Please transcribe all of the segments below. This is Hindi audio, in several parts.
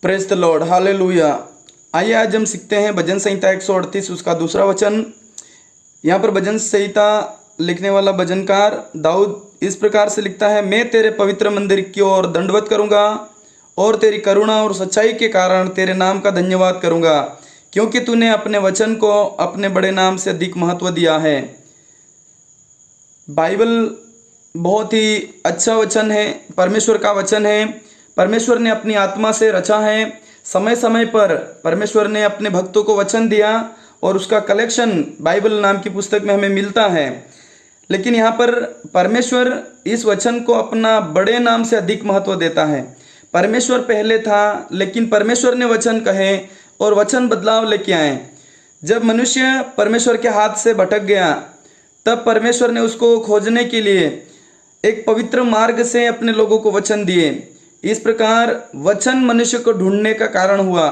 Praise the Lord, hallelujah. आइए आज हम सीखते हैं भजन संहिता 138 उसका दूसरा वचन। यहाँ पर भजन संहिता लिखने वाला भजनकार दाऊद इस प्रकार से लिखता है, मैं तेरे पवित्र मंदिर की ओर दंडवत करूँगा और तेरी करुणा और सच्चाई के कारण तेरे नाम का धन्यवाद करूँगा, क्योंकि तूने अपने वचन को अपने बड़े नाम से अधिक महत्व दिया है। बाइबल बहुत ही अच्छा वचन है, परमेश्वर का वचन है। परमेश्वर ने अपनी आत्मा से रचा है। समय समय पर परमेश्वर ने अपने भक्तों को वचन दिया और उसका कलेक्शन बाइबल नाम की पुस्तक में हमें मिलता है। लेकिन यहाँ पर परमेश्वर इस वचन को अपना बड़े नाम से अधिक महत्व देता है। परमेश्वर पहले था, लेकिन परमेश्वर ने वचन कहे और वचन बदलाव लेके आए। जब मनुष्य परमेश्वर के हाथ से भटक गया, तब परमेश्वर ने उसको खोजने के लिए एक पवित्र मार्ग से अपने लोगों को वचन दिए। इस प्रकार वचन मनुष्य को ढूंढने का कारण हुआ।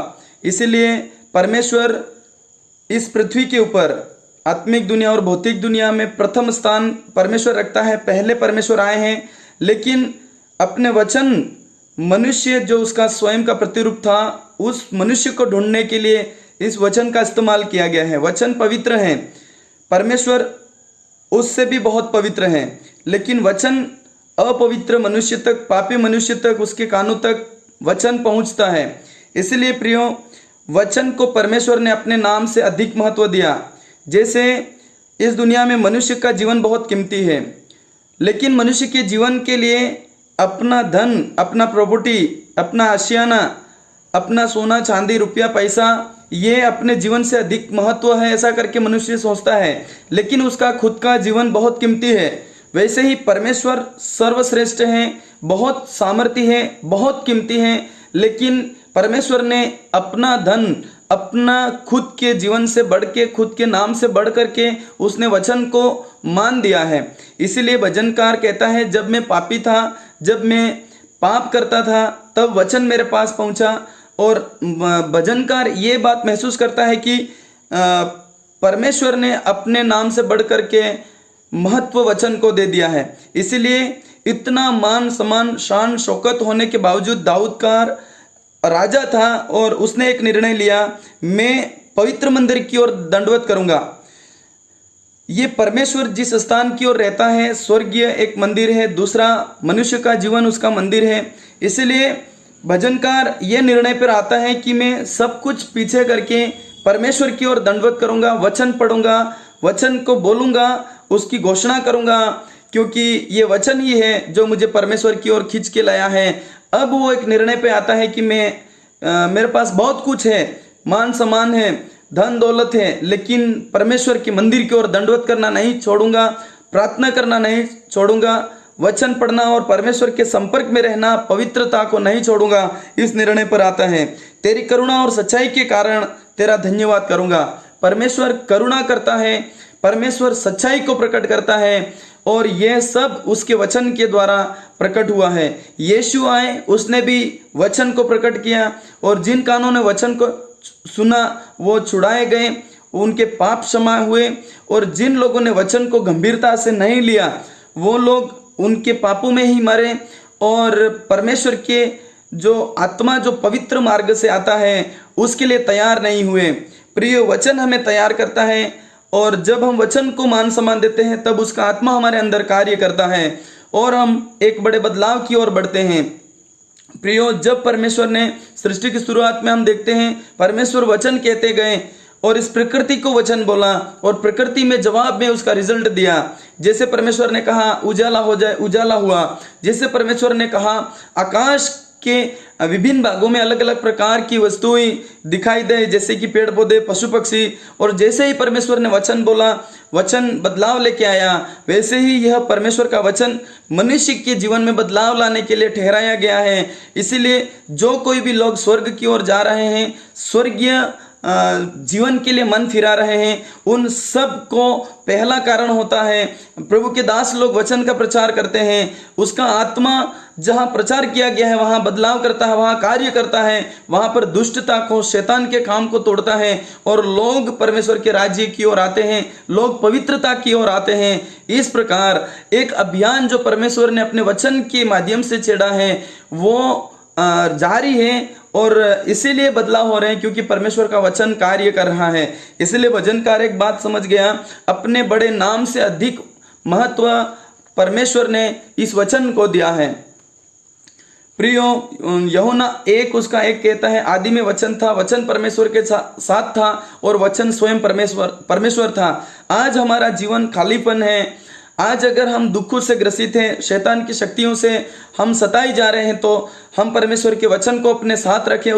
इसीलिए परमेश्वर इस पृथ्वी के ऊपर आत्मिक दुनिया और भौतिक दुनिया में प्रथम स्थान परमेश्वर रखता है। पहले परमेश्वर आए हैं, लेकिन अपने वचन मनुष्य जो उसका स्वयं का प्रतिरूप था, उस मनुष्य को ढूंढने के लिए इस वचन का इस्तेमाल किया गया है। वचन पवित्र है, परमेश्वर उससे भी बहुत पवित्र है, लेकिन वचन अपवित्र मनुष्य तक, पापी मनुष्य तक, उसके कानों तक वचन पहुंचता है। इसलिए प्रियो, वचन को परमेश्वर ने अपने नाम से अधिक महत्व दिया। जैसे इस दुनिया में मनुष्य का जीवन बहुत कीमती है, लेकिन मनुष्य के जीवन के लिए अपना धन, अपना प्रॉपर्टी, अपना आशियाना, अपना सोना चांदी रुपया पैसा, ये अपने जीवन से अधिक महत्व है, ऐसा करके मनुष्य सोचता है। लेकिन उसका खुद का जीवन बहुत कीमती है। वैसे ही परमेश्वर सर्वश्रेष्ठ हैं, बहुत सामर्थ्य है, बहुत कीमती हैं, लेकिन परमेश्वर ने अपना धन, अपना खुद के जीवन से बढ़ के, खुद के नाम से बढ़ करके उसने वचन को मान दिया है। इसीलिए भजनकार कहता है, जब मैं पापी था, जब मैं पाप करता था, तब वचन मेरे पास पहुंचा। और भजनकार ये बात महसूस करता है कि परमेश्वर ने अपने नाम से बढ़ करके महत्व वचन को दे दिया है। इसीलिए इतना मान सम्मान शान शौकत होने के बावजूद दाऊदकार राजा था और उसने एक निर्णय लिया, मैं पवित्र मंदिर की ओर दंडवत करूंगा। ये परमेश्वर जिस स्थान की ओर रहता है, स्वर्गीय एक मंदिर है, दूसरा मनुष्य का जीवन उसका मंदिर है। इसलिए भजनकार ये निर्णय पर आता है कि मैं सब कुछ पीछे करके परमेश्वर की ओर दंडवत करूंगा, वचन पढ़ूंगा, वचन को बोलूंगा, उसकी घोषणा करूंगा, क्योंकि ये वचन ही है जो मुझे परमेश्वर की ओर खींच के लाया है। अब वो एक निर्णय पे आता है कि मेरे पास बहुत कुछ है, मान सम्मान है, धन दौलत है, लेकिन परमेश्वर के मंदिर की ओर दंडवत करना नहीं छोड़ूंगा, प्रार्थना करना नहीं छोड़ूंगा, वचन पढ़ना और परमेश्वर के संपर्क में रहना, पवित्रता को नहीं छोड़ूंगा। इस निर्णय पर आता है, तेरी करुणा और सच्चाई के कारण तेरा धन्यवाद करूंगा। परमेश्वर करुणा करता है, परमेश्वर सच्चाई को प्रकट करता है, और यह सब उसके वचन के द्वारा प्रकट हुआ है। यीशु आए, उसने भी वचन को प्रकट किया, और जिन कानों ने वचन को सुना वो छुड़ाए गए, उनके पाप क्षमा हुए। और जिन लोगों ने वचन को गंभीरता से नहीं लिया, वो लोग उनके पापों में ही मरे, और परमेश्वर के जो आत्मा जो पवित्र मार्ग से आता है उसके लिए तैयार नहीं हुए। प्रिय, वचन हमें तैयार करता है, और जब हम वचन को मान सम्मान देते हैं, तब उसका आत्मा हमारे अंदर कार्य करता है और हम एक बड़े बदलाव की ओर बढ़ते हैं। प्रियो, जब परमेश्वर ने सृष्टि की शुरुआत में हम देखते हैं, परमेश्वर वचन कहते गए और इस प्रकृति को वचन बोला, और प्रकृति में जवाब में उसका रिजल्ट दिया। जैसे परमेश्वर ने कहा उजाला हो जाए, उजाला हुआ। जैसे परमेश्वर ने कहा आकाश के विभिन्न भागों में अलग अलग प्रकार की वस्तुएं दिखाई दे, जैसे कि पेड़ पौधे, पशु पक्षी। और जैसे ही परमेश्वर ने वचन बोला, वचन बदलाव लेके आया, वैसे ही यह परमेश्वर का वचन मनुष्य के जीवन में बदलाव लाने के लिए ठहराया गया है। इसीलिए जो कोई भी लोग स्वर्ग की ओर जा रहे हैं, स्वर्गीय जीवन के लिए मन फिरा रहे हैं, उन सब को पहला कारण होता है प्रभु के दास लोग वचन का प्रचार करते हैं। उसका आत्मा जहाँ प्रचार किया गया है वहाँ बदलाव करता है, वहाँ कार्य करता है, वहाँ पर दुष्टता को, शैतान के काम को तोड़ता है, और लोग परमेश्वर के राज्य की ओर आते हैं, लोग पवित्रता की ओर आते हैं। इस प्रकार एक अभियान जो परमेश्वर ने अपने वचन के माध्यम से छेड़ा है वो जारी है, और इसीलिए बदलाव हो रहे हैं क्योंकि परमेश्वर का वचन कार्य कर रहा है। इसलिए भजनकार एक बात समझ गया, अपने बड़े नाम से अधिक महत्व परमेश्वर ने इस वचन को दिया है। प्रियो, यूहन्ना 1 उसका 1 कहता है, आदि में वचन था, वचन परमेश्वर के साथ था और वचन स्वयं परमेश्वर था। आज हमारा जीवन खालीपन है। आज अगर हम दुखों से ग्रसित हैं, शैतान की शक्तियों से हम सताए जा रहे हैं, तो हम परमेश्वर के वचन को अपने साथ रखें।